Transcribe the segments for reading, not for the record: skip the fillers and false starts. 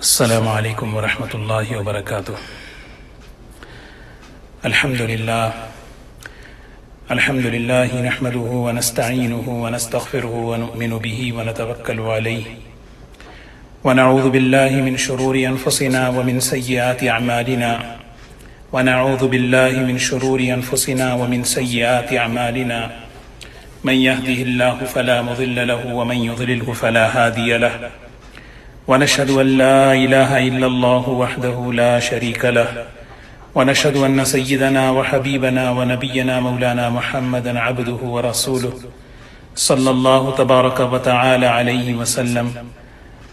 السلام عليكم ورحمة الله وبركاته. الحمد لله نحمده ونستعينه ونستغفره ونؤمن به ونتوكل عليه ونعوذ بالله من شرور أنفسنا ومن سيئات أعمالنا من يهده الله فلا مضل له ومن يضلله فلا هادي له ونشهد أن لا إله إلا الله وحده لا شريك له ونشهد أن سيدنا وحبيبنا ونبينا مولانا محمدا عبده ورسوله صلى الله تبارك وتعالى عليه وسلم.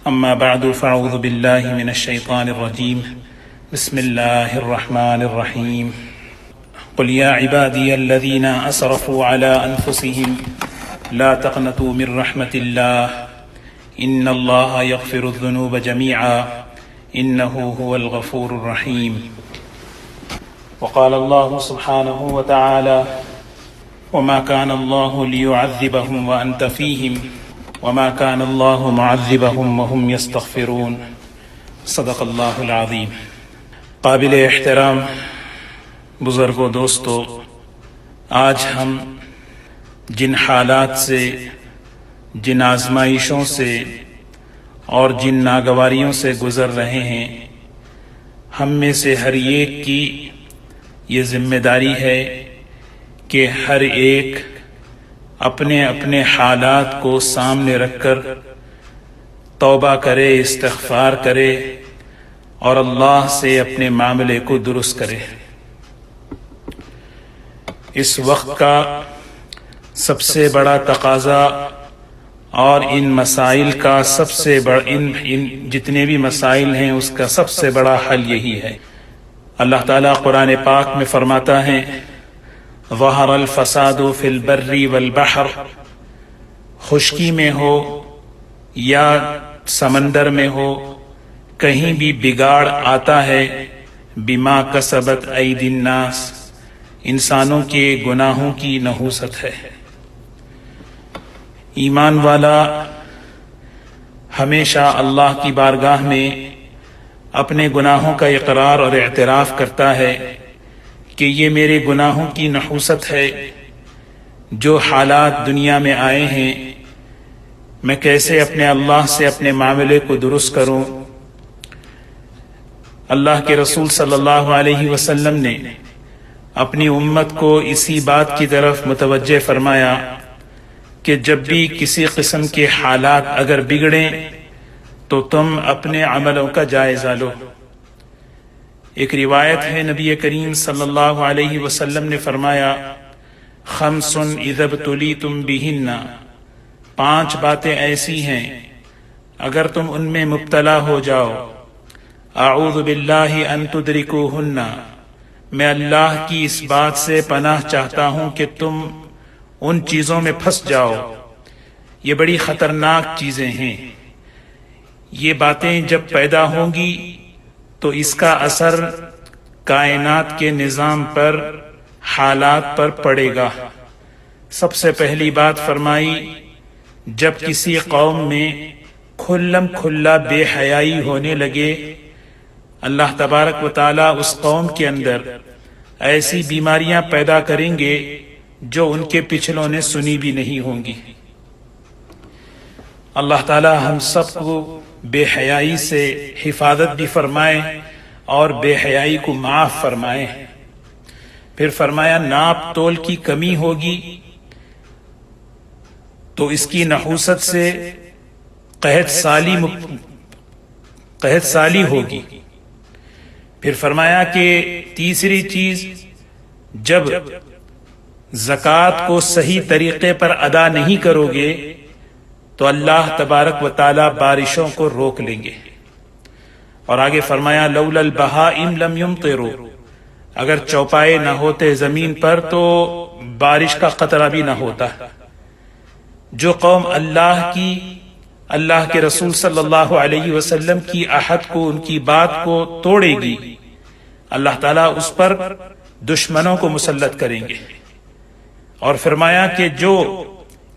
أما بعد فأعوذ بالله من الشيطان الرجيم. بسم الله الرحمن الرحيم. قل يا عبادي الذين أسرفوا على أنفسهم لا تقنطوا من رحمة الله إن الله يغفر الذنوب جميعا إنه هو الغفور الرحيم. وقال الله سبحانه وتعالى وما كان الله ليعذبهم وأنت فيهم وما كان الله معذبهم وهم يستغفرون. صدق اللہ العظیم. قابل احترام بزرگوں، دوستو، آج ہم جن حالات سے، جن آزمائشوں سے اور جن ناگواریوں سے گزر رہے ہیں، ہم میں سے ہر ایک کی یہ ذمہ داری ہے کہ ہر ایک اپنے اپنے حالات کو سامنے رکھ کر توبہ کرے، استغفار کرے اور اللہ سے اپنے معاملے کو درست کرے. اس وقت کا سب سے بڑا تقاضا اور ان مسائل کا سب سے بڑا ان جتنے بھی مسائل ہیں اس کا سب سے بڑا حل یہی ہے. اللہ تعالیٰ قرآن پاک میں فرماتا ہے ظہر الفساد فی البر والبحر، خشکی میں ہو یا سمندر میں ہو، کہیں بھی بگاڑ آتا ہے. بما کسبت ایدی الناس، انسانوں کے گناہوں کی نحوست ہے. ایمان والا ہمیشہ اللہ کی بارگاہ میں اپنے گناہوں کا اقرار اور اعتراف کرتا ہے کہ یہ میرے گناہوں کی نحوست ہے. جو حالات دنیا میں آئے ہیں، میں کیسے اپنے اللہ سے اپنے معاملے کو درست کروں. اللہ کے رسول صلی اللہ علیہ وسلم نے اپنی امت کو اسی بات کی طرف متوجہ فرمایا کہ جب بھی کسی قسم کے حالات اگر بگڑیں تو تم اپنے عملوں کا جائزہ لو. ایک روایت ہے، نبی کریم صلی اللہ علیہ وسلم نے فرمایا خمس اذا ابتلیتم بہن، 5 باتیں ایسی ہیں اگر تم ان میں مبتلا ہو جاؤ، اعوذ باللہ ان تدرکوہن، میں اللہ کی اس بات سے پناہ چاہتا ہوں کہ تم ان چیزوں میں پھنس جاؤ. یہ بڑی خطرناک چیزیں ہیں. یہ باتیں جب پیدا ہوں گی تو اس کا اثر کائنات کے نظام پر، حالات پر پڑے گا. سب سے پہلی بات فرمائی، جب کسی قوم میں کھلم کھلا بے حیائی ہونے لگے، اللہ تبارک و تعالیٰ اس قوم کے اندر ایسی بیماریاں پیدا کریں گے جو ان کے پچھلوں نے سنی بھی نہیں ہوں گی. اللہ تعالیٰ ہم سب کو بے حیائی سے حفاظت بھی فرمائے اور بے حیائی کو معاف فرمائے. پھر فرمایا ناپ تول کی کمی ہوگی تو اس کی نحوست سے قحط سالی ہوگی. پھر فرمایا کہ تیسری چیز، جب زکوٰۃ کو صحیح طریقے پر ادا نہیں کرو گے تو اللہ تبارک و تعالی بارشوں کو روک لیں گے. اور آگے فرمایا لولا البہائم لم یمطروا، اگر چوپائے نہ ہوتے زمین پر تو بارش کا قطرہ بھی نہ ہوتا. جو قوم اللہ کے رسول صلی اللہ علیہ وسلم کی عہد کو، ان کی بات کو توڑے گی، اللہ تعالیٰ اس پر دشمنوں کو مسلط کریں گے. اور فرمایا کہ جو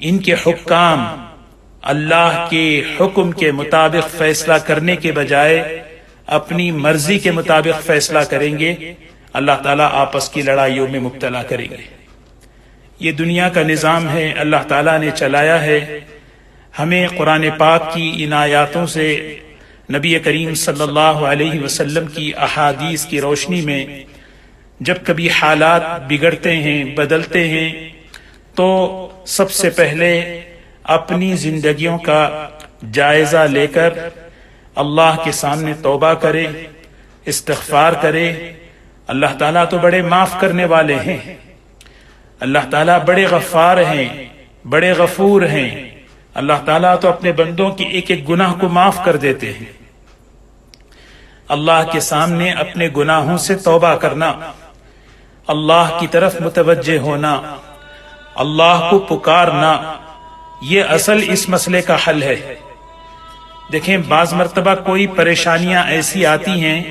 ان کے حکام اللہ کے حکم کے مطابق فیصلہ کرنے کے بجائے اپنی مرضی کے مطابق فیصلہ کریں گے، اللہ تعالیٰ آپس کی لڑائیوں میں مبتلا کریں گے۔ یہ دنیا کا نظام ہے، اللہ تعالیٰ نے چلایا ہے۔ ہمیں قرآن پاک کی ان آیاتوں سے، نبی کریم صلی اللہ علیہ وسلم کی احادیث کی روشنی میں جب کبھی حالات بگڑتے ہیں، بدلتے ہیں، تو سب سے پہلے اپنی زندگیوں کا جائزہ لے کر اللہ کے سامنے توبہ کرے، استغفار کرے۔ اللہ تعالیٰ تو بڑے معاف کرنے والے ہیں، اللہ تعالیٰ بڑے غفار ہیں، بڑے غفور ہیں۔ اللہ تعالیٰ تو اپنے بندوں کی ایک ایک گناہ کو معاف کر دیتے ہیں۔ اللہ کے سامنے اپنے گناہوں سے توبہ کرنا، اللہ کی طرف متوجہ ہونا، اللہ کو پکارنا، یہ اصل اس مسئلے کا حل ہے۔ دیکھیں، بعض مرتبہ کوئی پریشانیاں ایسی آتی ہیں،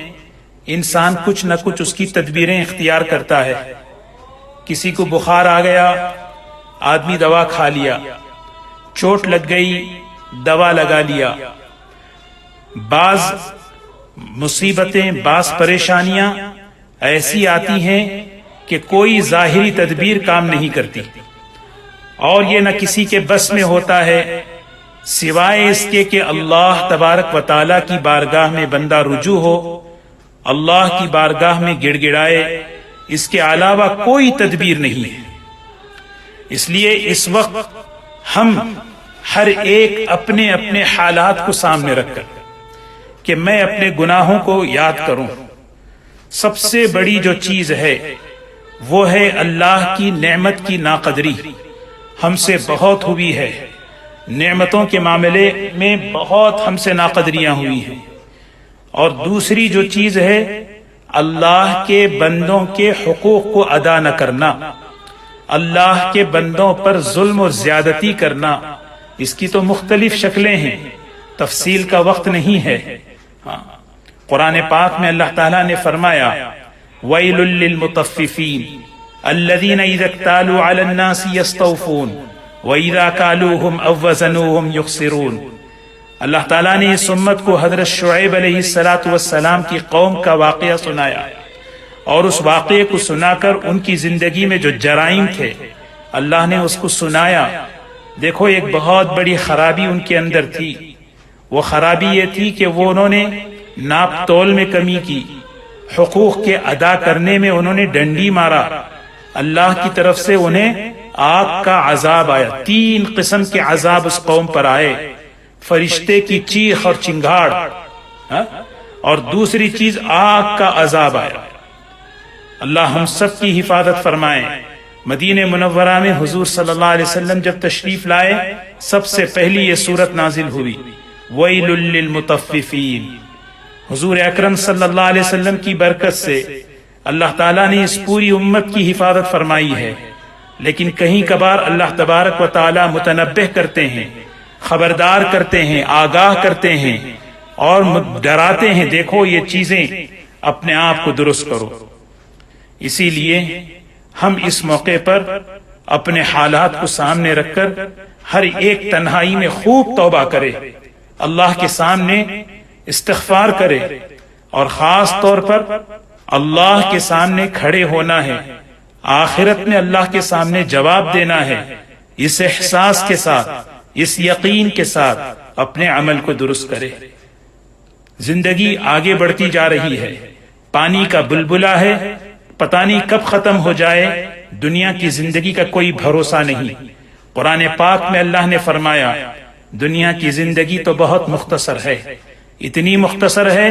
انسان کچھ نہ کچھ اس کی تدبیریں اختیار کرتا ہے۔ کسی کو بخار آ گیا، آدمی دوا کھا لیا، چوٹ لگ گئی، دوا لگا لیا۔ بعض مصیبتیں، بعض پریشانیاں ایسی آتی ہیں کہ کوئی ظاہری تدبیر کام نہیں کرتی، اور یہ نہ کسی کے بس میں ہوتا ہے سوائے اس کے کہ اللہ تبارک و تعالیٰ کی بارگاہ میں بندہ رجوع ہو، اللہ کی بارگاہ میں گڑ گڑائے۔ اس کے علاوہ کوئی تدبیر نہیں ہے۔ اس لیے اس وقت ہم ہر ایک اپنے اپنے حالات کو سامنے رکھ کر کہ میں اپنے گناہوں کو یاد کروں۔ سب سے بڑی جو چیز ہے وہ ہے اللہ کی نعمت کی ناقدری۔ ہم سے بہت ہوئی ہے، نعمتوں کے معاملے میں بہت ہم سے ناقدریاں ہوئی ہیں۔ اور دوسری جو چیز ہے، اللہ کے بندوں کے حقوق کو ادا نہ کرنا، اللہ کے بندوں پر ظلم اور زیادتی کرنا۔ اس کی تو مختلف شکلیں ہیں، تفصیل کا وقت نہیں ہے۔ قرآن پاک میں اللہ تعالیٰ نے فرمایا، وَيْلٌ لِّلْمُطَفِّفِينَ الَّذِينَ إِذَا اكْتَالُوا عَلَى النَّاسِ يَسْتَوْفُونَ وَإِذَا كَالُوهُمْ أَوْ وَّزَنُوهُمْ يُخْسِرُونَ۔ اللہ تعالیٰ نے اس امت کو حضرت شعیب علیہ السلام کی قوم کا واقعہ سنایا، اور اس واقعے کو سنا کر ان کی زندگی میں جو جرائم تھے اللہ نے اس کو سنایا۔ دیکھو، ایک بہت بڑی خرابی ان کے اندر تھی۔ وہ خرابی یہ تھی کہ وہ انہوں نے ناپ تول میں کمی کی، حقوق کے ادا کرنے میں انہوں نے ڈنڈی مارا۔ اللہ کی طرف سے انہیں آگ کا عذاب آیا، 3 قسم کے عذاب اس قوم پر آئے۔ فرشتے کی چیخ اور چنگھاڑ، اور دوسری چیز آگ کا عذاب آیا۔ اللہ ہم سب کی حفاظت فرمائے۔ مدینہ منورہ میں حضور صلی اللہ علیہ وسلم جب تشریف لائے، سب سے پہلی یہ سورت نازل ہوئی، وَيْلٌ لِّلْمُطَفِّفِينَ۔ حضور اکرم صلی اللہ علیہ وسلم کی برکت سے اللہ تعالیٰ نے اس پوری امت کی حفاظت فرمائی ہے۔ لیکن کہیں کبھار اللہ تبارک و تعالیٰ متنبہ کرتے ہیں، خبردار کرتے ہیں، آگاہ کرتے ہیں اور ڈراتے ہیں، دیکھو یہ چیزیں اپنے آپ کو درست کرو۔ اسی لیے ہم اس موقع پر اپنے حالات کو سامنے رکھ کر ہر ایک تنہائی میں خوب توبہ کرے، اللہ کے سامنے استغفار کرے، اور خاص طور پر اللہ کے سامنے کھڑے ہونا ہے، آخرت میں اللہ کے سامنے جواب دینا ہے۔ اس احساس کے ساتھ، اس یقین کے ساتھ اپنے عمل کو درست کرے۔ زندگی آگے بڑھتی جا رہی ہے، پانی کا بلبلہ ہے، پتہ نہیں کب ختم ہو جائے۔ دنیا کی زندگی کا کوئی بھروسہ نہیں۔ قرآن پاک میں اللہ نے فرمایا، دنیا کی زندگی تو بہت مختصر ہے، اتنی مختصر ہے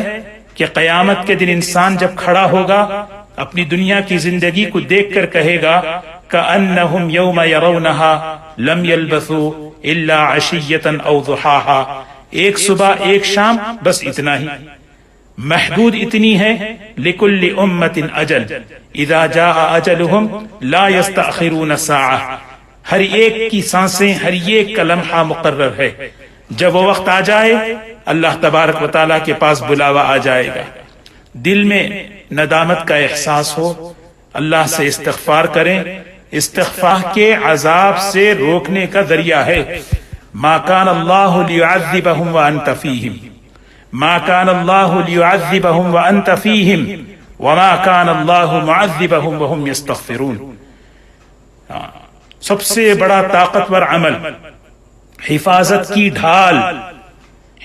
کہ قیامت کے دن انسان جب کھڑا ہوگا اپنی دنیا کی زندگی کو دیکھ کر کہے گا، کأنہم یوم یرونہا لم یلبثوا الا عشیۃ او ضحاہا۔ ایک صبح ایک شام، بس اتنا ہی، محدود اتنی ہے۔ لکل امت اجل اذا جاء اجلہم لا یستأخرون ساعہ۔ ہر ایک کی سانسیں، ہر ایک کا لمحہ مقرر ہے۔ جب وہ وقت آ جائے، اللہ تبارک و تعالیٰ کے پاس بلاوا آ جائے گا۔ دل میں ندامت کا احساس ہو، اللہ سے استغفار کریں۔ استغفار کے عذاب سے روکنے کا ذریعہ ہے۔ ما کان اللہ لیعذبہم وانت فیہم ما کان اللہ لیعذبہم وانت فیہم وما کان اللہ معذبہم وہم یستغفرون. سب سے بڑا طاقتور عمل، حفاظت کی ڈھال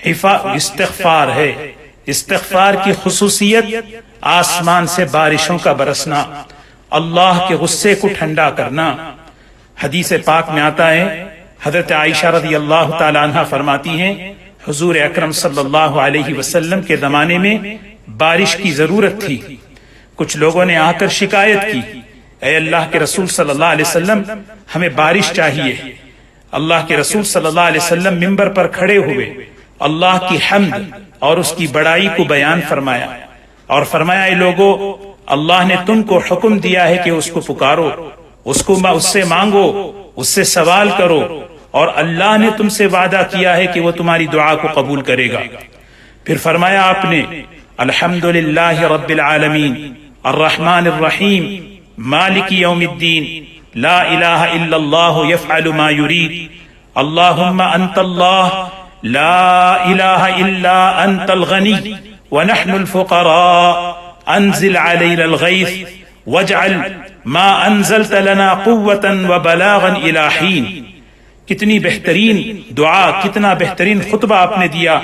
استغفار ہے. استغفار کی خصوصیت آسمان سے بارشوں کا برسنا، اللہ کے غصے کو ٹھنڈا کرنا. حدیث پاک میں آتا ہے، حضرت عائشہ رضی اللہ تعالی عنہ فرماتی ہیں حضور اکرم صلی اللہ علیہ وسلم کے زمانے میں بارش کی ضرورت تھی. کچھ لوگوں نے آ کر شکایت کی، اے اللہ کے رسول صلی اللہ علیہ وسلم ہمیں بارش چاہیے. اللہ کے رسول صلی اللہ علیہ وسلم منبر پر کھڑے ہوئے، اللہ کی حمد اور اس کی بڑائی کو بیان فرمایا اور فرمایا، اے لوگو، اللہ نے تم کو حکم دیا ہے کہ اس کو پکارو، اس سے مانگو، اس سے سوال کرو، اور اللہ نے تم سے وعدہ کیا ہے کہ وہ تمہاری دعا کو قبول کرے گا. پھر فرمایا آپ نے، الحمدللہ رب العالمین الرحمن الرحیم مالک یوم الدین لا الہ الا اللہ یفعل ما یرید اللہم انت اللہ لا الہ الا انت الغنی ونحن الفقراء انزل علینا الغیث واجعل ما انزلت لنا قوتا وبلاغا الى حین. کتنی بہترین دعا، کتنا بہترین خطبہ آپ نے دیا.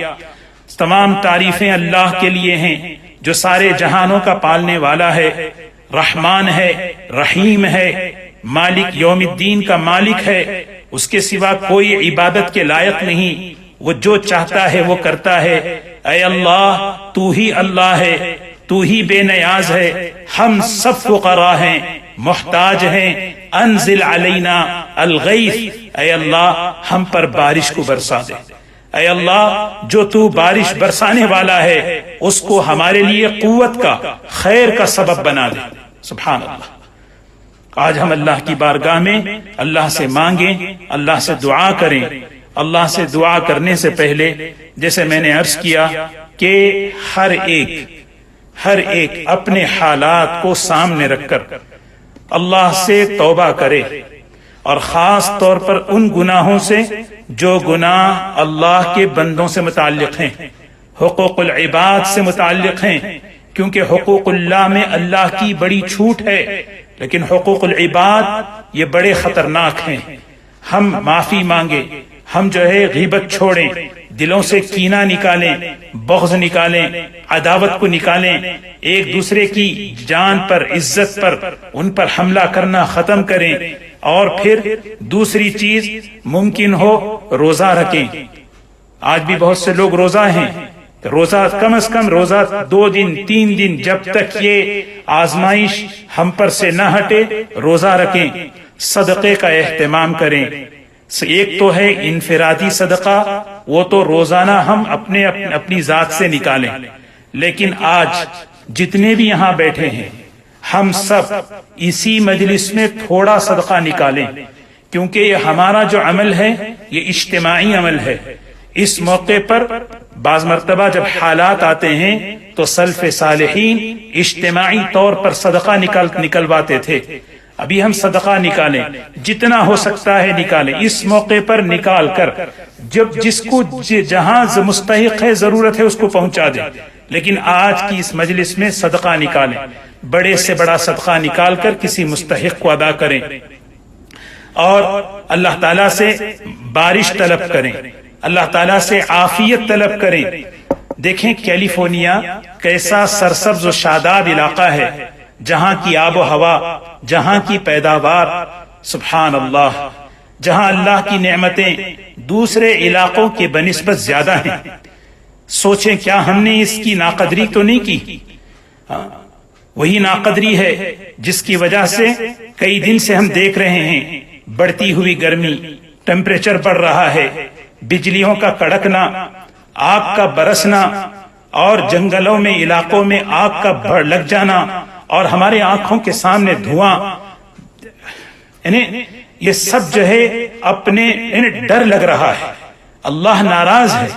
تمام تعریفیں اللہ کے لیے ہیں جو سارے جہانوں کا پالنے والا ہے، رحمان ہے، رحیم ہے، مالک یوم الدین کا مالک ہے، اس کے سوا کوئی عبادت کے لائق نہیں، وہ جو چاہتا ہے وہ کرتا ہے. اے اللہ، تو ہی اللہ ہے، تو ہی بے نیاز ہے، ہم سب فقراء ہیں، محتاج ہیں. انزل علینا الغیث، اے اللہ ہم پر بارش کو برسا دے. اے اللہ، جو تو بارش برسانے والا ہے اس کو ہمارے لیے قوت کا، خیر کا سبب بنا دے. سبحان اللہ. آج ہم اللہ کی بارگاہ میں اللہ سے مانگیں، اللہ سے دعا کریں. اللہ سے دعا کرنے سے پہلے جیسے میں نے عرض کیا کہ ہر ایک اپنے حالات کو سامنے رکھ کر اللہ سے توبہ کرے، اور خاص طور پر ان گناہوں سے جو گناہ اللہ کے بندوں سے متعلق ہیں، حقوق العباد سے متعلق ہیں، کیونکہ حقوق اللہ میں اللہ کی بڑی چھوٹ ہے، لیکن حقوق العباد یہ بڑے خطرناک ہیں. ہم معافی مانگے، ہم جو ہے غیبت چھوڑیں، دلوں سے کینہ نکالیں، بغض نکالیں، عداوت کو نکالیں، ایک دوسرے کی جان پر، عزت پر، ان پر حملہ کرنا ختم کریں. اور پھر دوسری چیز ممکن ہو روزہ رکھیں. آج بھی بہت سے لوگ روزہ ہیں، روزہ کم از کم روزہ 2 دن 3 دن، جب تک یہ آزمائش ہم پر سے نہ ہٹے روزہ رکھیں. صدقے کا اہتمام کریں. ایک تو ہے انفرادی صدقہ، وہ تو روزانہ ہم اپنی ذات سے نکالیں، لیکن آج جتنے بھی یہاں بیٹھے ہیں ہم سب اسی مجلس میں تھوڑا صدقہ نکالیں، کیونکہ یہ ہمارا جو عمل ہے یہ اجتماعی عمل ہے. اس موقع پر بعض مرتبہ جب حالات آتے ہیں تو سلف صالحین اجتماعی طور پر صدقہ نکلواتے تھے. ابھی ہم صدقہ نکالیں، جتنا ہو سکتا ہے نکالیں. اس موقع پر نکال کر جب جس کو جہاں مستحق ہے، ضرورت ہے، اس کو پہنچا دیں. لیکن آج کی اس مجلس میں صدقہ نکالیں، بڑے سے بڑا صدقہ نکال کر کسی مستحق کو ادا کریں، اور اللہ تعالیٰ سے بارش طلب کریں، اللہ تعالیٰ سے عافیت طلب کریں. دیکھیں کیلیفورنیا کیسا سرسبز و شاداب علاقہ ہے، جہاں کی آب و ہوا، جہاں کی پیداوار، سبحان اللہ، جہاں اللہ کی نعمتیں دوسرے علاقوں کے بنسبت زیادہ ہیں. سوچیں کیا ہم نے اس کی ناقدری تو نہیں کی؟ وہی ناقدری ہے جس کی وجہ سے کئی دن سے ہم دیکھ رہے ہیں بڑھتی ہوئی گرمی، ٹیمپریچر بڑھ رہا ہے، بجلیوں کا کڑکنا، آگ کا برسنا، اور جنگلوں میں علاقوں میں آگ کا لگ جانا، اور ہمارے آنکھوں کے سامنے دھواں. یہ سب جو ہے اپنے ڈر لگ رہا ہے. اللہ ناراض ہے،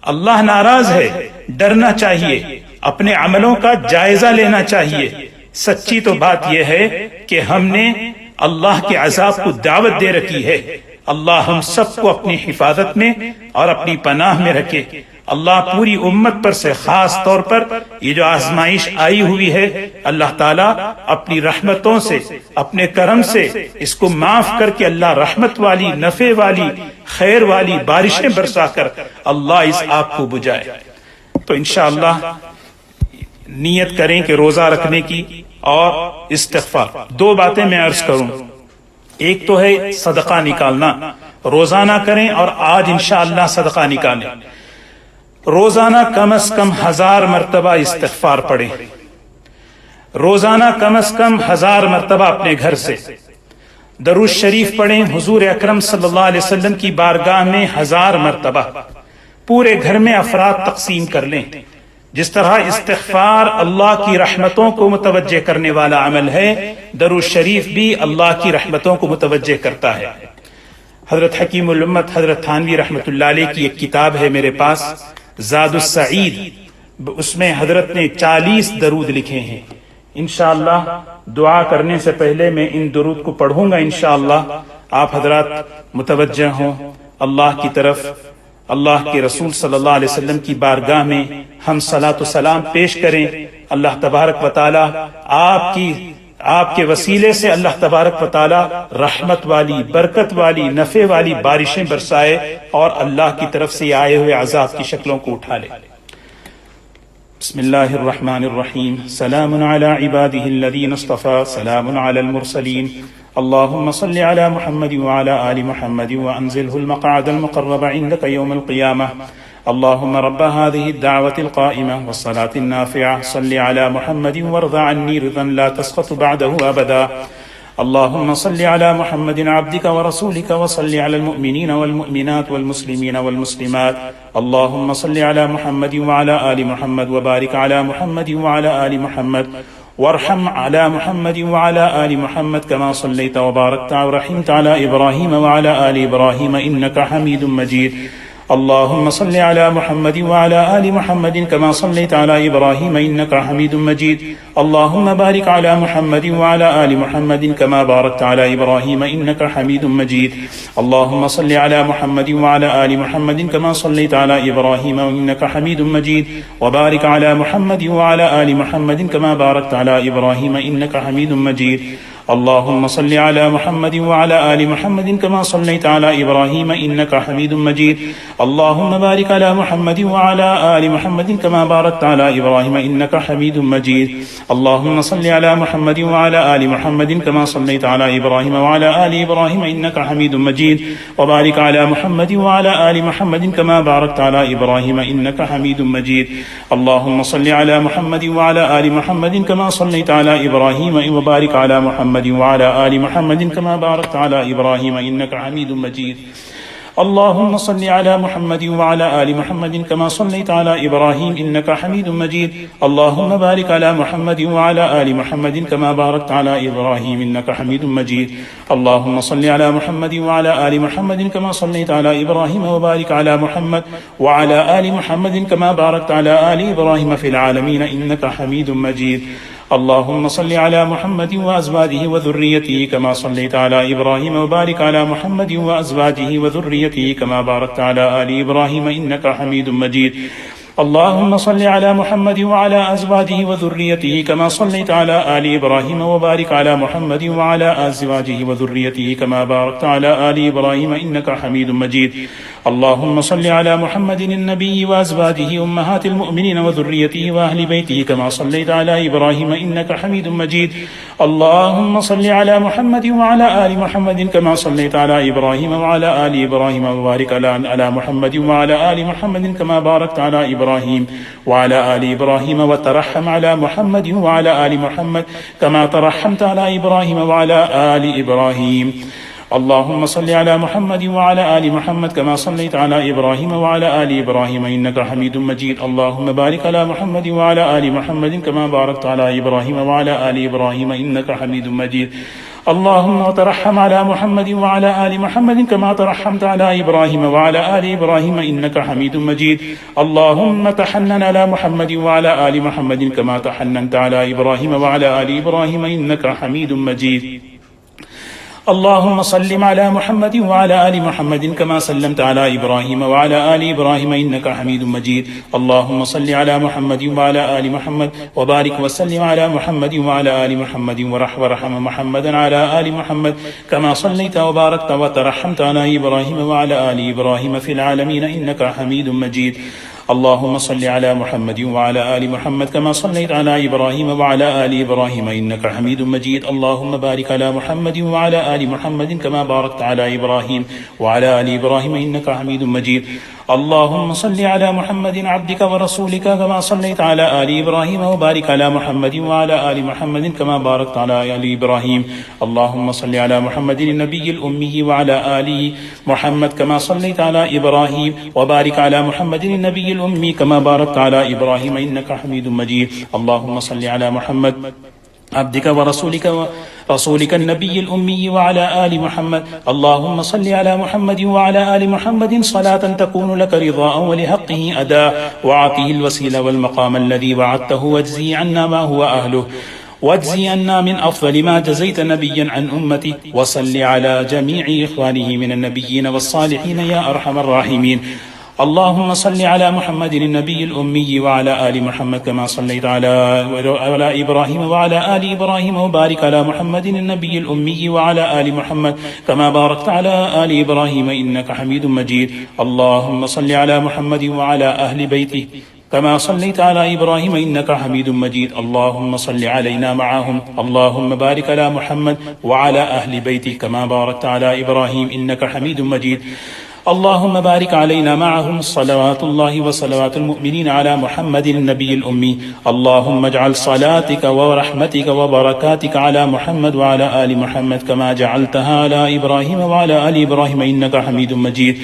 اللہ ناراض ہے. ڈرنا چاہیے، اپنے عملوں کا جائزہ لینا چاہیے. سچی تو بات یہ ہے کہ ہم نے اللہ کے عذاب کو دعوت دے رکھی ہے، اللہ ہم سب کو اپنی حفاظت میں اور اپنی پناہ میں رکھے۔ اللہ پوری امت پر سے خاص طور پر یہ جو آزمائش آئی ہوئی ہے، اللہ تعالیٰ اپنی رحمتوں سے، اپنے کرم سے اس کو معاف کر کے اللہ رحمت والی، نفع والی، خیر والی بارشیں برسا کر اللہ اس آگ کو بجھائے۔ تو انشاءاللہ نیت کریں کہ روزہ رکھنے کی اور استغفار۔ دو باتیں میں عرض کروں، ایک تو ہے صدقہ نکالنا، روزانہ کریں اور آج انشاءاللہ صدقہ نکالیں۔ روزانہ کم از کم 1000 مرتبہ استغفار پڑھیں، روزانہ کم از کم 1000 مرتبہ اپنے گھر سے درود شریف پڑھیں، حضور اکرم صلی اللہ علیہ وسلم کی بارگاہ میں 1000 مرتبہ پورے گھر میں افراد تقسیم کر لیں۔ جس طرح استغفار اللہ کی رحمتوں کو متوجہ کرنے والا عمل ہے، درود شریف بھی اللہ کی رحمتوں کو متوجہ کرتا ہے۔ حضرت حکیم الامت حضرت تھانوی رحمۃ اللہ علیہ کی ایک کتاب ہے میرے پاس، زاد السعید، اس میں حضرت نے 40 درود لکھے ہیں۔ انشاءاللہ دعا کرنے سے پہلے میں ان درود کو پڑھوں گا، انشاءاللہ آپ حضرات متوجہ ہوں اللہ کی طرف۔ اللہ کے رسول صلی اللہ علیہ وسلم کی بارگاہ میں ہم صلاۃ و سلام پیش کریں۔ اللہ تبارک و تعالی آپ کے وسیلے سے اللہ تبارک و تعالی رحمت والی، برکت والی، نفع والی بارشیں برسائے اور اللہ کی طرف سے آئے ہوئے عذاب کی شکلوں کو اٹھا لے۔ بسم اللہ الرحمن الرحیم، سلام علی عبادہ الذین اصطفى، سلام علی المرسلین، اللهم صل على محمد وعلى آل محمد وأنزله المقعد المقرب عندك يوم القيامة، اللهم رب هذه الدعوة القائمة والصلاة النافعة، صل على محمد وارض عني رضا لا تسخط بعده أبدا، اللهم صل على محمد عبدك ورسولك وصل على المؤمنين والمؤمنات والمسلمين والمسلمات، اللهم صل على محمد وعلى آل محمد وبارك على محمد وعلى آل محمد وارحم على محمد وعلى آل محمد كما صليت وباركت ورحمت على إبراهيم وعلى آل إبراهيم إنك حميد مجيد، اللهم صل على محمد وعلى آل محمد كما صليت على إبراهيم إنك حميد مجيد، اللهم بارك على محمد وعلى آل محمد كما باركت على إبراهيم إنك حميد مجيد، اللهم صل على محمد وعلى آل محمد كما صليت على إبراهيم إنك حميد مجيد، وبارك على محمد وعلى آل محمد كما باركت على إبراهيم إنك حميد مجيد، اللهم صل على محمد وعلى آل محمد كما صليت على إبراهيم إنك حميد مجيد، اللهم بارك على محمد وعلى آل محمد كما باركت على إبراهيم إنك حميد مجيد، اللهم صل على محمد وعلى آل محمد كما صليت على إبراهيم وعلى آل إبراهيم إنك حميد مجيد، وبارك على محمد وعلى آل محمد كما باركت على إبراهيم إنك حميد مجيد، اللهم صل على محمد وعلى آل محمد كما صليت على إبراهيم وبارك على محمد وعلى آل محمد كما باركت على إبراهيم إنك حميد مجيد، اللهم صل على محمد وعلى آل محمد كما صليت على إبراهيم إنك حميد مجيد، اللهم بارك على محمد وعلى آل محمد كما باركت على إبراهيم إنك حميد مجيد، اللهم صل على محمد وعلى آل محمد كما صليت على إبراهيم وبارك على محمد وعلى آل محمد كما باركت على آل إبراهيم في العالمين إنك حميد مجيد، اللهم صل على محمد وأزواجه وذريته كما صليت على إبراهيم وبارك على محمد وأزواجه وذريته كما باركت على آل إبراهيم إنك حميد مجيد، اللهم صل على محمد وعلى أزواجه وذريته كما صليت على آل إبراهيم وبارك على محمد وعلى أزواجه وذريته كما باركت على آل إبراهيم إنك حميد مجيد، اللهم صل على محمد النبي وأزواجه أمهات المؤمنين وذريته وأهل بيته كما صليت على إبراهيم إنك حميد مجيد، اللهم صل على محمد وعلى آل محمد كما صليت على إبراهيم وعلى آل إبراهيم وبارك على محمد وعلى آل محمد كما باركت على إبراهيم وعلى آل إبراهيم، وترحم على محمد وعلى آل محمد كما ترحمت على إبراهيم وعلى آل إبراهيم، اللهم صل على محمد وعلى آل محمد كما صليت على إبراهيم وعلى آل إبراهيم إنك حميد مجيد، اللهم بارك على محمد وعلى آل محمد كما باركت على إبراهيم وعلى آل إبراهيم إنك حميد مجيد، اللهم ترحم على محمد وعلى آل محمد كما ترحمت على إبراهيم وعلى آل إبراهيم إنك حميد مجيد، اللهم تحنن على محمد وعلى آل محمد كما تحننت على إبراهيم وعلى آل إبراهيم إنك حميد مجيد، اللهم صل على محمد وعلى آل محمد كما سلمت على إبراهيم وعلى آل إبراهيم إنك حميد مجيد اللهم صل على محمد وعلى آل محمد وبارك وسلم على محمد وعلى آل محمد ورحم محمدا على آل محمد كما صليت وباركت وترحمت على إبراهيم وعلى آل إبراهيم في العالمين إنك حميد مجيد اللهم صل على محمد وعلى آل محمد كما صليت على إبراهيم وعلى آل إبراهيم إنك حميد مجيد اللهم بارك على محمد وعلى آل محمد كما باركت على إبراهيم وعلى آل إبراهيم إنك حميد مجيد اللهم صل على محمد عبدك ورسولك كما صليت على آل إبراهيم وبارك على محمد وعلى آل محمد كما باركت على آل إبراهيم اللهم صل على محمد النبي الأمي وعلى آل محمد كما صليت على إبراهيم وبارك على محمد النبي الأمي كما باركت على إبراهيم إنك حميد مجيد اللهم صل على محمد عبدك ورسولك النبي الأمي وعلى آل محمد اللهم صل على محمد وعلى آل محمد صلاة تكون لك رضاء ولحقه أداء وعطيه الوسيلة والمقام الذي وعدته واجزي عنا ما هو أهله واجزي عنا من أفضل ما جزيت نبيا عن أمتي وصل على جميع إخوانه من النبيين والصالحين يا أرحم الراحمين اللهم صل على محمد النبي الأمي وعلى آل محمد كما صليت على إبراهيم وعلى آل إبراهيم وبارك على محمد النبي الأمي وعلى آل محمد كما باركت على آل إبراهيم إنك حميد مجيد اللهم صل على محمد وعلى أهل بيته كما صليت على إبراهيم إنك حميد مجيد اللهم صل علينا معهم اللهم بارك على محمد وعلى أهل بيته كما باركت على إبراهيم إنك حميد مجيد اللهم بارك علينا معهم صلوات الله وصلوات المؤمنين على محمد النبي الأمي اللهم اجعل صلاتك ورحمتك وبركاتك على محمد وعلى آل محمد كما جعلتها على إبراهيم وعلى آل إبراهيم إنك حميد مجيد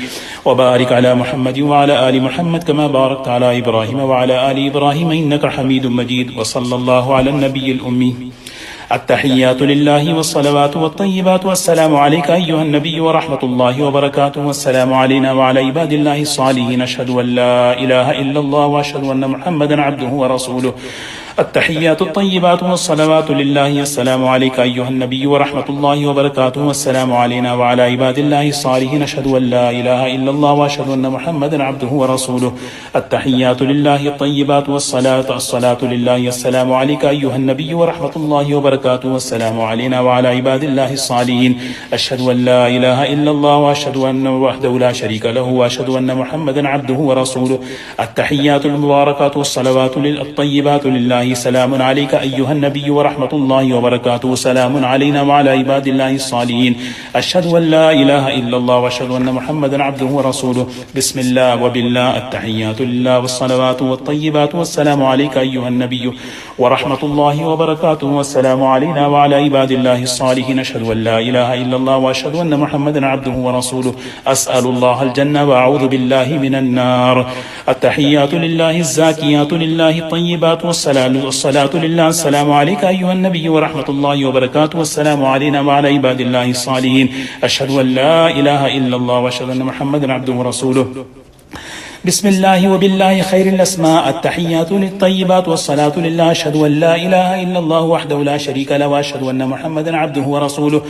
وبارك على محمد وعلى آل محمد كما باركت على إبراهيم وعلى آل إبراهيم إنك حميد مجيد وصلى الله على النبي الأمي التحيات لله والصلوات والطيبات والسلام عليك أيها النبي ورحمة الله وبركاته والسلام علينا وعلى عباد الله الصالحين أشهد أن لا إله إلا الله وأشهد أن محمدا عبده ورسوله التحيات الطيبات والصلوات لله السلام عليك أيها النبي ورحمة الله وبركاته والسلام علينا وعلى عباد الله الصالحين أشهد أن لا إله إلا الله وأشهد أن محمدا عبده ورسوله التحيات لله الطيبات الصلاة لله السلام عليك أيها النبي ورحمة الله وبركاته والسلام علينا وعلى عباد الله الصالحين أشهد أن لا إله إلا الله وأشهد أن وحده لا شريك له وأشهد أن محمدا عبده ورسوله التحيات المباركات والصلوات الطيبات لله سلام عليك أيها النبي ورحمة الله وبركاته سلام علينا وعلى عباد الله الصالحين أشهد أن لا إله إلا الله وأشهد أن محمدا عبده ورسوله بسم الله وبالله التحيات لله والصلوات والطيبات والسلام عليك أيها النبي ورحمة الله وبركاته والسلام علينا وعلى عباد الله الصالحين أشهد أن لا إله إلا الله وأشهد أن محمدا عبده ورسوله أسأل الله الجنة وأعوذ بالله من النار التحيات لله الزاكيات لله الطيبات والصلاة لله السلام عليك أيها النبي ورحمة الله وبركاته والسلام علينا وعلى عباد الله الصالحين أشهد أن لا إله إلا الله وأشهد أن محمدا عبده ورسوله بسم الله وبالله خير الأسماء التحيات للطيبات والصلاة لله أشهد أن لا إله إلا الله وحده لا شريك له وأشهد أن محمدا عبده ورسوله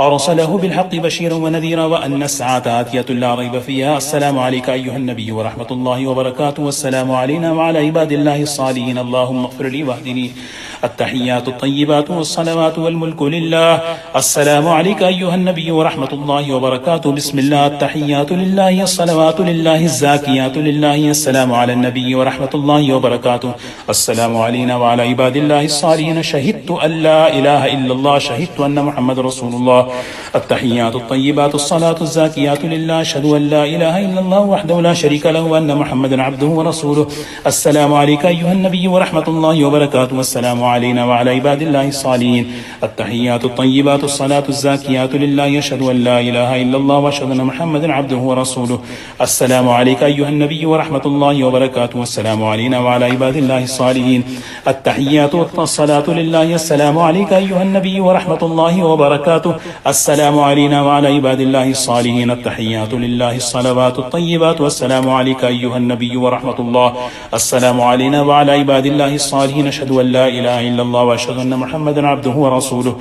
أرسله بالحق بشيرا ونذيرا وأن الساعة آتية لا ريب فيها السلام عليك أيها النبي ورحمة الله وبركاته والسلام علينا وعلى عباد الله الصالحين اللهم اغفر لي واهدني التحيات الطيبات والصلوات والملك لله السلام عليك أيها النبي ورحمة الله وبركاته بسم الله التحيات لله الصلوات لله الزاكيات لله السلام على النبي ورحمة الله وبركاته السلام علينا وعلى عباد الله الصالحين شهدت أن لا إله إلا الله شهدت أن محمد رسول الله التحيات الطيبات الصلاة الزاكيات لله أشهد أن لا إله إلا الله وحده لا شريك له وأن محمدا عبده ورسوله السلام عليك أيها النبي ورحمة الله وبركاته والسلام علينا وعلى عباد الله الصالحين التحيات الطيبات الصلاة الزاكيات لله أشهد أن لا إله إلا الله وأشهد أن محمدا عبده ورسوله السلام عليك أيها النبي ورحمة الله وبركاته والسلام علينا وعلى عباد الله الصالحين التحيات والصلاة لله السلام عليك أيها النبي ورحمة الله وبركاته السلام علينا وعلى عباد الله الصالحين التحيات لله الصلوات الطيبات والسلام عليك أيها النبي ورحمة الله السلام علينا وعلى عباد الله الصالحين أشهد أن لا إله إلا الله وأشهد أن محمدا عبده ورسوله.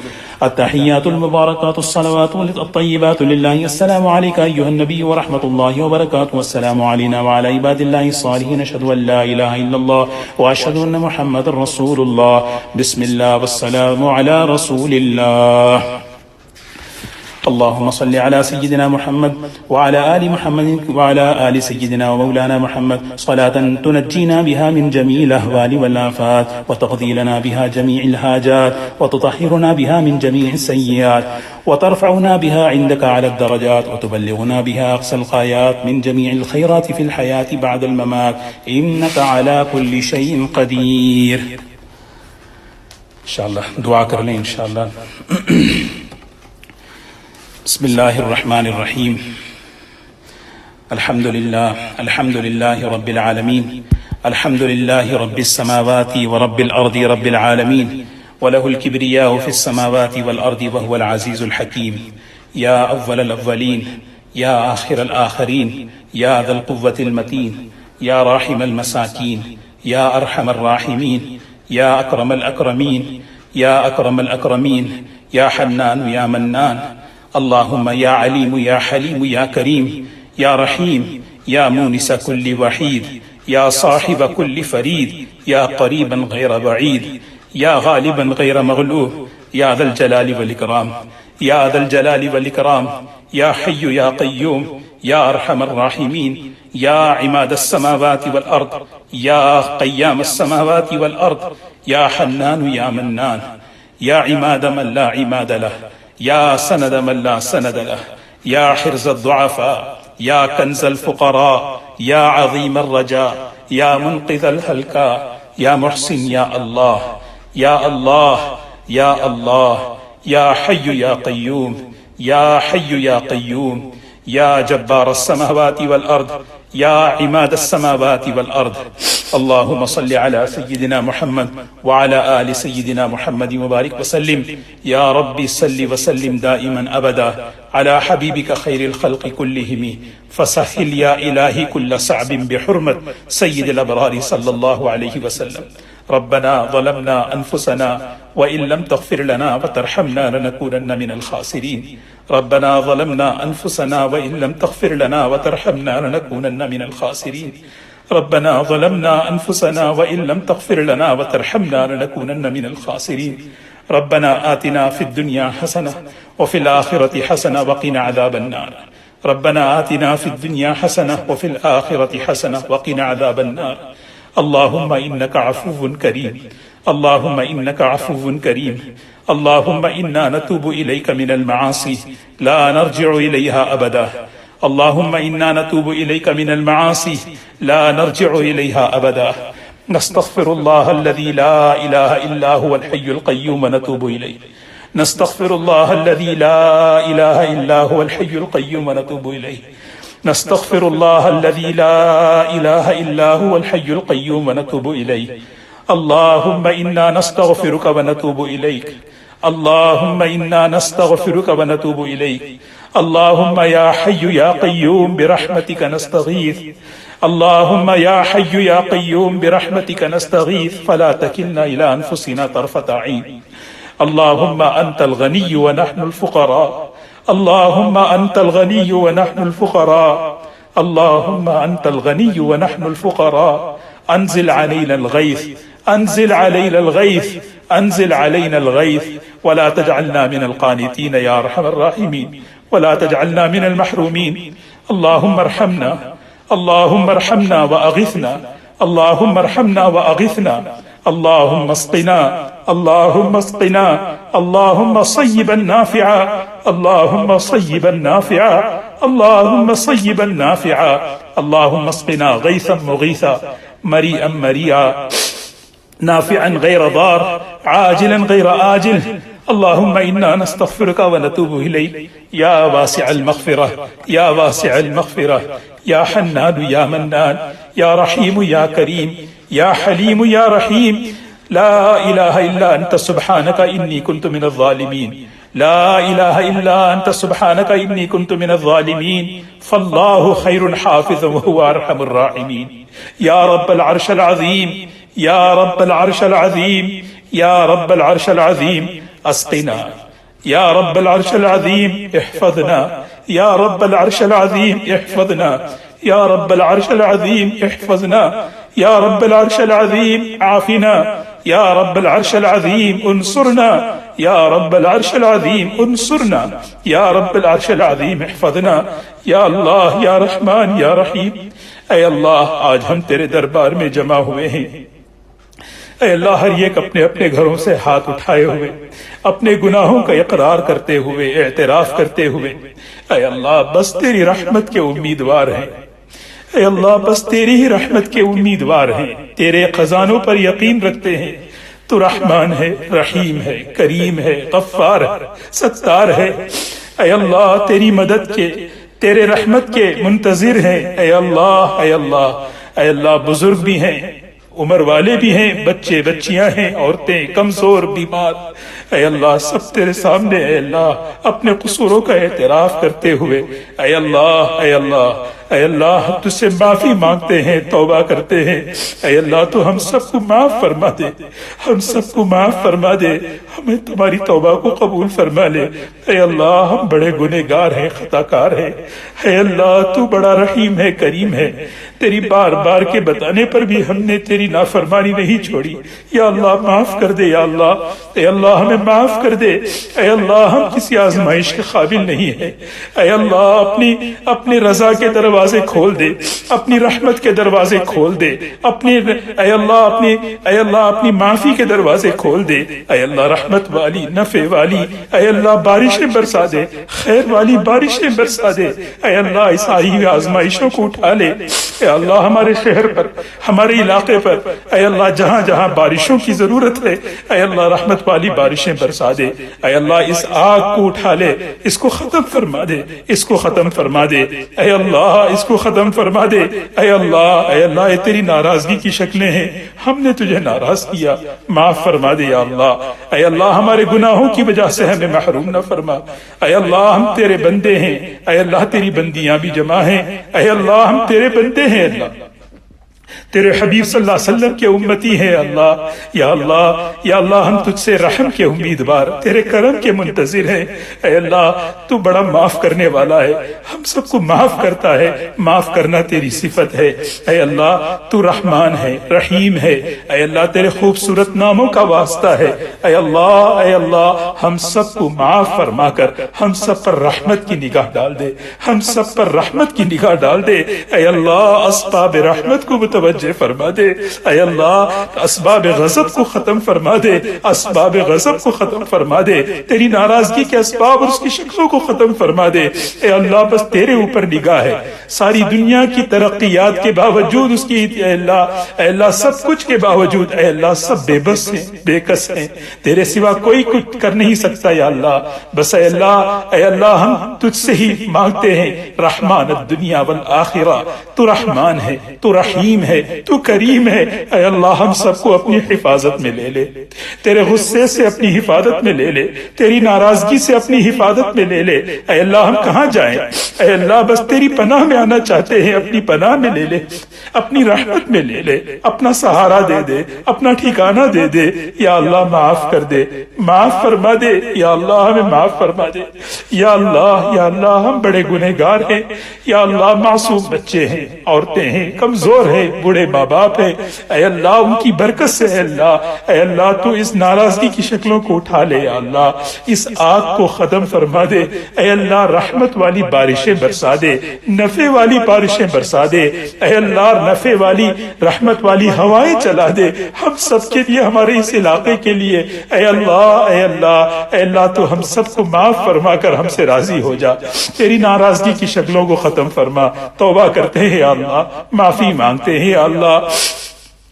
التحيات المباركات الصلوات الطيبات لله. السلام عليك أيها النبي ورحمة الله وبركاته. والسلام علينا وعلى عباد الله الصالحين. أشهد أن لا إله إلا الله وأشهد أن محمدا رسول الله. بسم الله والسلام على رسول الله. اللهم صل على سيدنا محمد وعلى آل محمد وعلى آل سيدنا ومولانا محمد صلاة تنجينا بها من جميع الأهوال والآفات وتقضي لنا بها جميع الحاجات وتطهرنا بها من جميع السيئات وترفعنا بها عندك على الدرجات وتبلغنا بها أقصى الغايات من جميع الخيرات في الحياة بعد الممات إنك على كل شيء قدير. انشاءاللہ دعا کر لیں انشاءاللہ. بسم الله الرحمن الرحيم. الحمد لله رب العالمين. الحمد لله رب السماوات ورب الأرض رب العالمين، وله الكبرياء في السماوات والأرض وهو العزيز الحكيم. يا أول الأولين، يا آخر الآخرين، يا ذا القوة المتين، يا راحم المساكين، يا أرحم الراحمين، يا أكرم الأكرمين، يا أكرم الأكرمين، يا حنان يا منان. اللهم يا عليم يا حليم يا كريم، يا رحيم، يا مونس كل وحيد، يا صاحب كل فريد، يا قريبا غير بعيد، يا غالبا غير مغلوب، يا ذا الجلال والإكرام، يا ذا الجلال والإكرام، يا حي يا قيوم، يا أرحم الراحمين، يا عماد السماوات والأرض، يا قيام السماوات والأرض، يا حنان يا منان، يا عماد من لا عماد له، يا سند من لا سند له، يا حرز الضعفاء، يا كنز الفقراء، يا عظيم الرجاء، يا منقذ الهلكاء، يا محسن يا الله، يا الله، يا الله، يا حي يا قيوم، يا حي يا قيوم، يا جبار السماوات والأرض، يا عماد السماوات والأرض. اللهم صل على سيدنا محمد وعلى آل سيدنا محمد وبارك وسلم. يا ربي صل وسلم دائما أبدا على حبيبك خير الخلق كلهم. فسهل يا إلهي كل صعب بحرمة سيد الأبرار صلى الله عليه وسلم. ربنا ظلمنا أنفسنا وإن لم تغفر لنا وترحمنا لنكونن من الخاسرين. ربنا ظلمنا أنفسنا وإن لم تغفر لنا وترحمنا لنكونن من الخاسرين. ربنا ظلمنا أنفسنا وإن لم تغفر لنا وترحمنا لنكونن من الخاسرين. ربنا آتنا في الدنيا حسنة وفي الآخرة حسنة وقنا عذاب النار. ربنا آتنا في الدنيا حسنة وفي الآخرة حسنة وقنا عذاب النار. اللهم إنك عفو كريم، اللهم إنك عفو كريم. اللهم إنا نتوب إليك من المعاصي لا نرجع إليها أبدا. اللهم إنا نتوب إليك من المعاصي لا نرجع إليها أبدا. نستغفر الله الذي لا إله إلا هو الحي القيوم ونتوب إليه. نستغفر الله الذي لا إله إلا هو الحي القيوم ونتوب إليه. نستغفر الله الذي لا إله إلا هو الحي القيوم ونتوب إليه. اللهم إنا نستغفرك ونتوب إليك. اللهم إنا نستغفرك ونتوب إليك. اللهم يا حي يا قيوم برحمتك نستغيث. اللهم يا حي يا قيوم برحمتك نستغيث فلا تكلنا إلى أنفسنا طرفة عين. اللهم أنت الغني ونحن الفقراء. اللهم أنت الغني ونحن الفقراء. اللهم أنت الغني ونحن الفقراء. أنزل علينا الغيث، أنزل علينا الغيث، أنزل علينا الغيث، ولا تجعلنا من القانتين يا أرحم الراحمين، ولا تجعلنا من المحرومين. اللهم ارحمنا، اللهم ارحمنا وأغثنا، اللهم ارحمنا وأغثنا. اللهم اسقنا، اللهم اسقنا، اللهم صيبا نافعا، اللهم صيبا نافعا، اللهم صيبا نافعا. اللهم اسقنا غيثا مغيثا، مريئا مريئا، نافعا غير ضار، عاجلا غير آجل. اللهم إنا نستغفرك ونتوب إليك يا واسع المغفرة، يا واسع المغفرة، يا حنان يا منان، يا رحيم يا كريم، يا حليم يا رحيم. لا إله إلا أنت سبحانك إني كنت من الظالمين. لا إله إلا أنت سبحانك إني كنت من الظالمين. فالله خير حافظا وهو أرحم الراحمين. يا رب العرش العظيم، يا رب العرش العظيم، یا رب العرش العظیم اسقنا، یا رب العرش العظیم احفظنا، یا رب العرش العظیم احفظنا، یا رب العرش العظیم احفظنا، یا رب العرش العظیم عافنا، یا رب العرش العظیم انصرنا، یا رب العرش العظیم انصرنا، یا رب العرش العظیم احفظنا، یا اللہ یا رحمان یا رحیم۔ اے اللہ آج ہم تیرے دربار میں جمع ہوئے ہیں، اے اللہ ہر ایک اپنے اپنے گھروں سے ہاتھ اٹھائے ہوئے، اپنے گناہوں کا اقرار کرتے ہوئے، اعتراف کرتے ہوئے، اے اللہ بس تیری رحمت کے امیدوار ہیں، اے اللہ بس تیری ہی رحمت کے امیدوار ہیں، تیرے خزانوں پر یقین رکھتے ہیں۔ تو رحمان ہے، رحیم ہے، کریم ہے، غفار ہے، ستار ہے۔ اے اللہ تیری مدد کے، تیرے رحمت کے منتظر ہیں۔ اے اللہ اے اللہ اے اللہ، بزرگ بھی ہیں، عمر والے بھی ہیں، بچے بچیاں ہیں، عورتیں، کمزور، بیمار، اے اللہ سب تیرے سامنے اے اللہ اپنے قصوروں کا اعتراف کرتے ہوئے، اے اللہ اے اللہ اے اللہ تجھ سے معافی مانگتے ہیں، توبہ کرتے ہیں۔ اے اللہ تو ہم سب کو معاف فرما دے، ہم سب کو معاف فرما دے، ہمیں تمہاری توبہ کو قبول فرما لے۔ اے اللہ ہم بڑے گنہگار ہیں، خطا کار ہیں، اے اللہ تو بڑا رحیم ہے، کریم ہے، تیری بار بار کے بتانے پر بھی ہم نے تیری نافرمانی نہیں چھوڑی۔ یا اللہ معاف کر دے، یا اللہ اے اللہ ہمیں معاف کر دے۔ اے اللہ ہم کسی آزمائش کے قابل نہیں ہیں، اے اللہ اپنی رضا کے دروازے کھول دے، اپنی رحمت کے دروازے کھول دے، اے اللہ اپنی معافی کے دروازے کھول دے۔ اے اللہ رحمت والی، نفع والی، اے اللہ بارشیں برسا دے، خیر والی بارشیں برسا دے۔ اے اللہ اس آئی ہوئی آزمائشوں کو اٹھا لے۔ اے اللہ ہمارے شہر پر، ہمارے علاقے پر، اے اللہ جہاں جہاں بارشوں کی ضرورت ہے، اے اللہ رحمت والی بارشیں برسا دے۔ اے اللہ اس آگ کو اٹھا لے، اس کو ختم فرما دے، اس کو ختم فرما دے۔ اے اللہ اس کو ختم فرما دے۔ اے اللہ یہ تیری ناراضگی کی شکلیں ہیں، ہم نے تجھے ناراض کیا، معاف فرما دے یا اللہ۔ اے اللہ ہمارے گناہوں کی وجہ سے ہمیں محروم نہ فرما۔ اے اللہ ہم تیرے بندے ہیں، اے اللہ تیری بندیاں بھی جمع ہیں، اے اللہ ہم تیرے بندے ہیں، اللہ تیرے حبیب صلی اللہ علیہ وسلم کے امتی ہیں۔ اللہ یا اللہ ہم تجھ سے رحم کے امیدوار، تیرے کرم کے منتظر ہیں۔ اے اللہ تو بڑا معاف کرنے والا ہے، ہم سب کو معاف کرتا ہے، معاف کرنا تیری صفت ہے۔ اے اللہ تو رحمان ہے، رحیم ہے، اے اللہ تیرے خوبصورت ناموں کا واسطہ ہے۔ اے اللہ ہم سب کو معاف فرما کر ہم سب پر رحمت کی نگاہ ڈال دے، ہم سب پر رحمت کی نگاہ ڈال دے۔ اے اللہ اسباب رحمت کو متوجہ فرما دے، اے اللہ اسباب غضب کو ختم فرما دے، اسباب غضب کو ختم فرما دے، تیری ناراضگی کے اسباب اور اس کی شکلوں کو ختم فرما دے۔ اے اللہ بس تیرے اوپر نگاہ ہے، ساری دنیا کی ترقیات کے باوجود اس کی، اے اللہ سب کچھ کے باوجود اے اللہ سب بے بس ہیں، بے کس ہیں، تیرے سوا کوئی کچھ کر نہیں سکتا یا اللہ۔ بس اے اللہ ہم تجھ سے ہی مانگتے ہیں، رحمان الدنیا والآخرہ، تو رحمان ہے، تو رحیم ہے، تو کریم ہے۔ اے اللہ ہم سب کو اپنی حفاظت میں لے لے، تیرے غصے سے اپنی حفاظت میں لے لے، تیری ناراضگی سے اپنی حفاظت میں لے لے۔ اے اللہ ہم کہاں جائیں، اے اللہ بس تیری پناہ میں آنا چاہتے ہیں، اپنی پناہ میں لے لے، اپنی رحمت میں لے لے، اپنا سہارا دے دے، اپنا ٹھکانہ دے دے۔ یا اللہ معاف کر دے، معاف فرما دے، یا اللہ ہمیں معاف فرما دے۔ یا اللہ ہم بڑے گنہگار ہیں، یا اللہ معصوم بچے ہیں، عورتیں ہیں، کمزور ہیں، بوڑھے ماں باپ ہے، اے اللہ ان کی برکت سے اے اللہ تو اس ناراضگی کی شکلوں کو اٹھا لے، یا اللہ اس آگ کو ختم فرما دے، اے اللہ رحمت والی بارشیں برسا دے، نفع والی بارشیں برسا دے، اے اللہ نفع والی رحمت والی ہوائیں چلا دے ہم سب کے لیے، ہمارے اس علاقے کے لیے۔ اے اللہ تو ہم سب کو معاف فرما کر ہم سے راضی ہو جا، تیری ناراضگی کی شکلوں کو ختم فرما۔ توبہ کرتے ہیں یا اللہ، معافی مانگتے ہیں یا اللہ،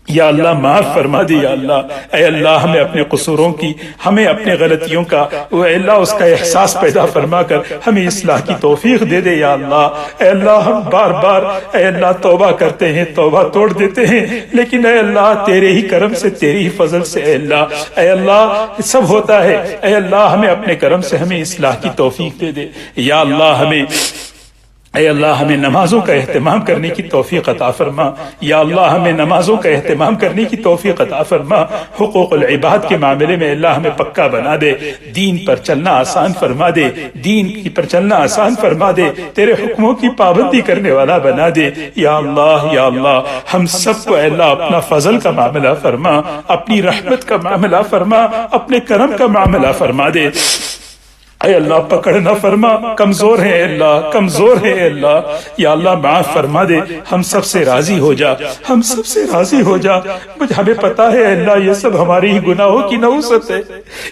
یا اللہ معاف فرما دے یا اللہ۔ اے اللہ ہمیں اپنے قصوروں کی، ہمیں اپنے غلطیوں کا، اے اللہ اس کا احساس پیدا فرما کر ہمیں اصلاح کی توفیق دے دے یا اللہ۔ اے اللہ ہم بار بار اے اللہ توبہ کرتے ہیں، توبہ توڑ دیتے ہیں، لیکن اے اللہ تیرے ہی کرم سے، تیری ہی فضل سے اے اللہ سب ہوتا ہے۔ اے اللہ ہمیں اپنے کرم سے ہمیں اصلاح کی توفیق دے دے یا اللہ۔ اے اللہ ہمیں نمازوں کا اہتمام کرنے کی توفیق عطا فرما، یا اللہ ہمیں نمازوں کا اہتمام کرنے کی توفیق عطا فرما، حقوق العباد کے معاملے میں اللہ ہمیں پکا بنا دے، دین پر چلنا آسان فرما دے، دین پر چلنا آسان فرما دے، تیرے حکموں کی پابندی کرنے والا بنا دے، یا اللہ ہم سب کو اے اللہ اپنا فضل کا معاملہ فرما، اپنی رحمت کا معاملہ فرما، اپنے کرم کا معاملہ فرما دے، اے اللہ پکڑنا فرما، کمزور ہیں اے اللہ، کمزور ہیں اے اللہ، یا اللہ معاف فرما دے، ہم سب سے راضی ہو جا، ہم سب سے راضی ہو جا، ہمیں پتا ہے اے اللہ یہ سب ہماری ہی گناہوں کی نحوست ہے،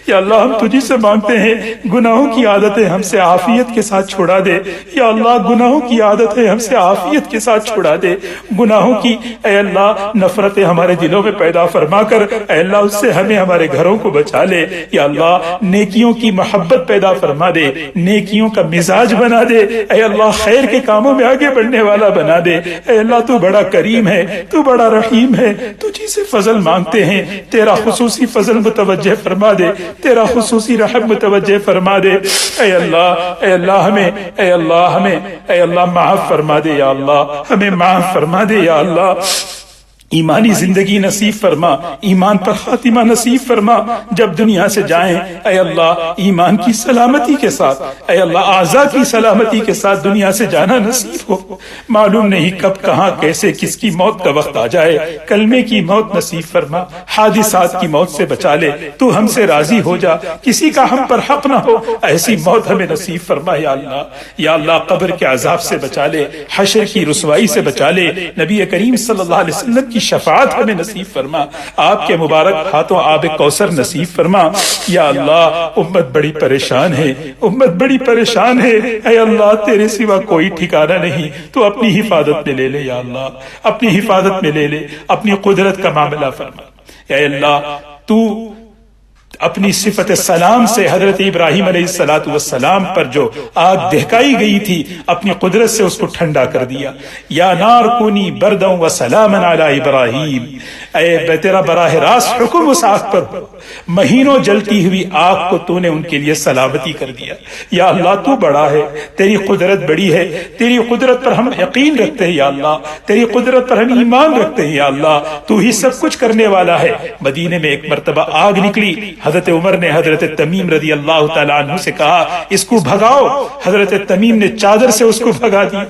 یا اللہ ہم تجھی سے مانگتے ہیں گناہوں کی عادتیں ہم سے عافیت کے ساتھ چھڑا دے، یا اللہ گناہوں کی عادتیں ہم سے عافیت کے ساتھ چھڑا دے، گناہوں کی اے اللہ نفرتیں ہمارے دلوں میں پیدا فرما کر اے اللہ اس سے ہمیں ہمارے گھروں کو بچا لے، یا اللہ نیکیوں کی محبت پیدا فرما دے، نیکیوں کا مزاج بنا دے، اے اللہ خیر کے کاموں میں آگے بڑھنے والا بنا دے، اے اللہ تو بڑا کریم ہے، تو بڑا رحیم ہے، تجھی سے فضل مانگتے ہیں، تیرا خصوصی فضل متوجہ فرما دے، تیرا خصوصی رحم متوجہ فرما دے، اے اللہ ہمیں معاف فرما دے، یا اللہ ہمیں معاف فرما دے، یا اللہ ایمانی زندگی نصیب فرما، ایمان پر خاتمہ نصیب فرما، جب دنیا سے جائیں اے اللہ ایمان کی سلامتی کے ساتھ، اے اللہ اعضاء کی سلامتی کے ساتھ دنیا سے جانا نصیب ہو، معلوم نہیں کب کہاں کیسے کس کی موت کا وقت آ جائے، کلمے کی موت نصیب فرما، حادثات کی موت سے بچا لے، تو ہم سے راضی ہو جا، کسی کا ہم پر حق نہ ہو، ایسی موت ہمیں نصیب فرما، یا اللہ قبر کے عذاب سے بچا لے، حشر کی رسوائی سے بچا لے، نبی کریم صلی اللہ علیہ وسلم کی شفاعت ہمیں نصیب فرما، آپ کے مبارک ہاتھوں آب کوثر نصیب فرما، یا اللہ امت بڑی پریشان ہے، امت بڑی پریشان ہے، اے اللہ تیرے سوا کوئی ٹھکانہ نہیں، تو اپنی حفاظت میں لے لے، یا اللہ اپنی حفاظت میں لے لے، اپنی قدرت کا معاملہ فرما، اے اللہ تو اپنی صفت سلام سے حضرت ابراہیم علیہ السلام پر جو آگ دہکائی گئی تھی اپنی قدرت سے اس کو ٹھنڈا کر دیا، یا نار کونی بردا و سلاما علی ابراہیم، اے تیرا براہ راست حکم اس آگ پر ہو، مہینوں جلتی ہوئی آگ کو تو نے ان کے لیے سلامتی کر دیا، یا اللہ تو بڑا ہے، تیری قدرت بڑی ہے، تیری قدرت پر ہم یقین رکھتے ہیں، یا اللہ تیری قدرت پر ہم ایمان رکھتے ہیں، یا اللہ تو ہی سب کچھ کرنے والا ہے۔ مدینے میں ایک مرتبہ آگ نکلی، حضرت عمر نے حضرت تمیم رضی اللہ تعالیٰ عنہ سے کہا اس کو بھگاؤ، حضرت تمیم نے چادر سے اس کو بھگا دیا،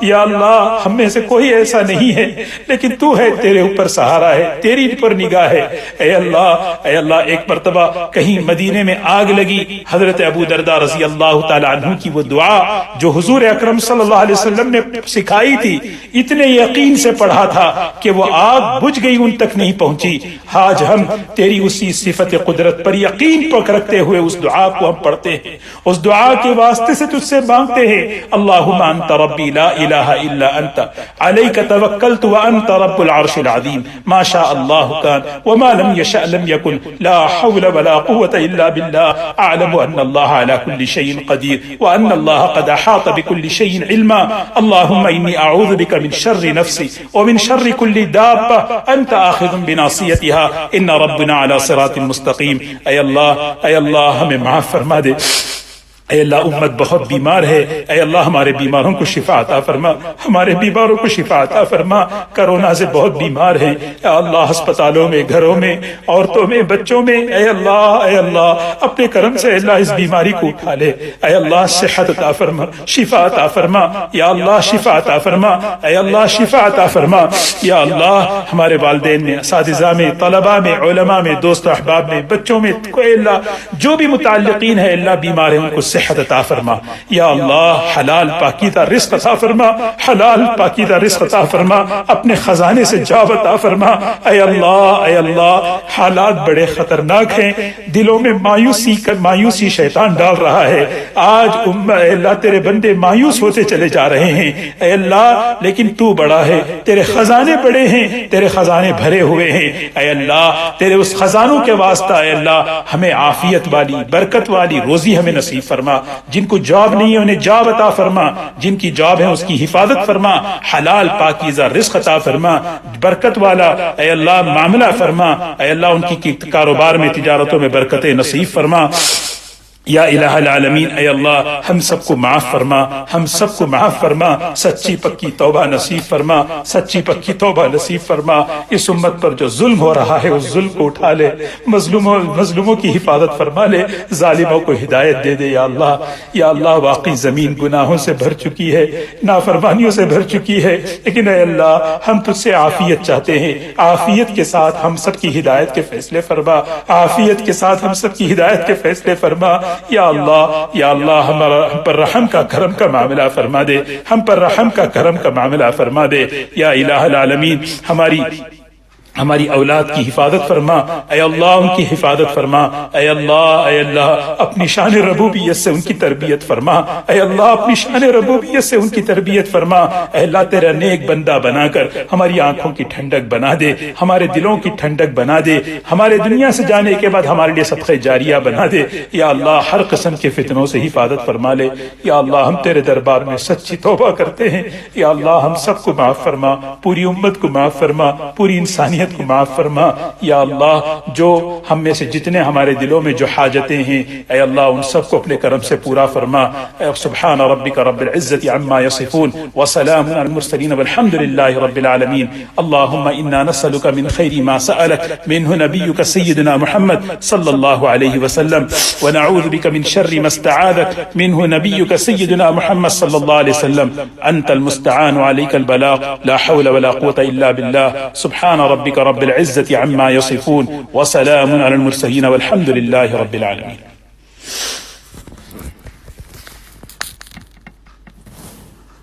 یا اللہ ہم میں سے کوئی ایسا نہیں ہے لیکن تو ہے، تیرے اوپر سہارا ہے، تیری پر نگاہ ہے، اے اللہ ایک مرتبہ کہیں مدینے میں آگ لگی، حضرت ابو درداء رضی اللہ تعالیٰ عنہ کی وہ دعا جو حضور اکرم صلی اللہ علیہ وسلم نے سکھائی تھی، اتنے یقین سے پڑھا تھا کہ وہ آگ بجھ گئی، ان تک نہیں پہنچی، آج ہم تیری اسی صفت قدرت پر یقین پک رکھتے ہوئے اس دعا کو ہم پڑھتے ہیں، اس دعا کے واسطے سے تجھ سے مانگتے ہیں، اللہم انت ربی لا الہ الا انت علیک توکلت وانت رب العرش العظیم ما شاء اللہ کان وما لم یشأ لم یکن لا حول ولا قوة الا باللہ اعلم ان اللہ على كل شیء قدیر وان اللہ قد احاط بكل شیء علما اللہم انی اعوذ بک من شر نفسی ومن شر كل دابہ انت آخذ بناصیتها ان ربنا على صراط مستقیم۔ اے اللہ ہمیں معاف فرما دے، اے اللہ امت بہت بیمار ہے، اے اللہ ہمارے بیماروں کو شفا عطا فرما، ہمارے بیماروں کو شفا عطا فرما، کرونا سے بہت بیمار ہیں، اے اللہ ہسپتالوں میں، گھروں میں، عورتوں میں، بچوں میں، اے اللہ اپنے کرم سے اللہ اس بیماری کو اٹھا لے، اے اللہ صحت عطا فرما، شفا عطا فرما، یا اللہ شفا عطا فرما، اے اللہ شفا عطا فرما، یا اللہ ہمارے والدین میں، اساتذہ میں، طلباء میں، علماء میں، دوست احباب میں، بچوں میں، اے اللہ جو بھی متعلقین ہے اللہ بیمار ہیں ان کو صحت عطا فرما، یا اللہ حلال پاکیزہ رزق عطا فرما، حلال پاکیزہ رزق عطا فرما، اپنے خزانے سے جاب عطا فرما، اے اللہ حالات بڑے خطرناک ہیں، دلوں میں مایوسی شیطان ڈال رہا ہے، آج اے اللہ تیرے بندے مایوس ہوتے چلے جا رہے ہیں، اے اللہ لیکن تو بڑا ہے، تیرے خزانے بڑے ہیں، تیرے خزانے بھرے ہوئے ہیں، اے اللہ تیرے اس خزانوں کے واسطہ اے اللہ ہمیں عافیت والی برکت والی روزی ہمیں نصیب فرما، جن کو جاب نہیں ہے انہیں جاب عطا فرما، جن کی جاب ہے اس کی حفاظت فرما، حلال پاکیزہ رزق عطا فرما، برکت والا اے اللہ معاملہ فرما، اے اللہ ان کی کاروبار میں تجارتوں میں برکتیں نصیب فرما، یا الہ العالمین، اے اللہ ہم سب کو معاف فرما، ہم سب کو معاف فرما، سچی پکی توبہ نصیب فرما، سچی پکی توبہ نصیب فرما۔ اس امت پر جو ظلم ہو رہا ہے اس ظلم کو اٹھا لے، مظلوموں کی حفاظت فرما لے، ظالموں کو ہدایت دے دے یا اللہ۔ یا اللہ واقعی زمین گناہوں سے بھر چکی ہے، نافرمانیوں سے بھر چکی ہے، لیکن اے اللہ ہم تجھ سے عافیت چاہتے ہیں، عافیت کے ساتھ ہم سب کی ہدایت کے فیصلے فرما، عافیت کے ساتھ ہم سب کی ہدایت کے فیصلے فرما۔ یا اللہ ہم پر رحم کا کرم کا معاملہ فرما دے، ہم پر رحم کا کرم کا معاملہ فرما دے۔ یا الہ العالمین ہماری اولاد کی حفاظت فرما، اے اللہ ان کی حفاظت فرما، اے اللہ اپنی شان ربوبیت سے ان کی تربیت فرما، اے اللہ اپنی شان ربوبیت سے ان کی تربیت فرما۔ اے اللہ تیرا نیک بندہ بنا کر ہماری آنکھوں کی ٹھنڈک بنا دے، ہمارے دلوں کی ٹھنڈک بنا دے، ہمارے دنیا سے جانے کے بعد ہمارے لیے صدقہ جاریہ بنا دے۔ یا اللہ ہر قسم کے فتنوں سے حفاظت فرما لے۔ یا اللہ ہم تیرے دربار میں سچی توبہ کرتے ہیں، یا اللہ ہم سب کو معاف فرما، پوری امت کو معاف فرما، پوری انسانیت کو معاف فرما۔ یا اللہ جو ہم میں سے جتنے ہمارے دلوں میں جو حاجتیں ہیں اے اللہ ان سب کو اپنے کرم سے پورا فرما۔ سبحان ربک رب العزة عما يصفون وسلام على المرسلين والحمد لله رب العالمين۔ اللهم انا نسألك من خير ما سألك منه نبيك سيدنا محمد صلى الله عليه وسلم، ونعوذ بك من شر ما استعاذك منه نبيك سيدنا محمد صلى الله عليه وسلم۔ انت المستعان وعليك البلاغ، لا حول ولا قوة الا بالله۔ سبحان ربك رب العزة عما يصفون وسلام على المرسلين والحمد لله رب العالمين۔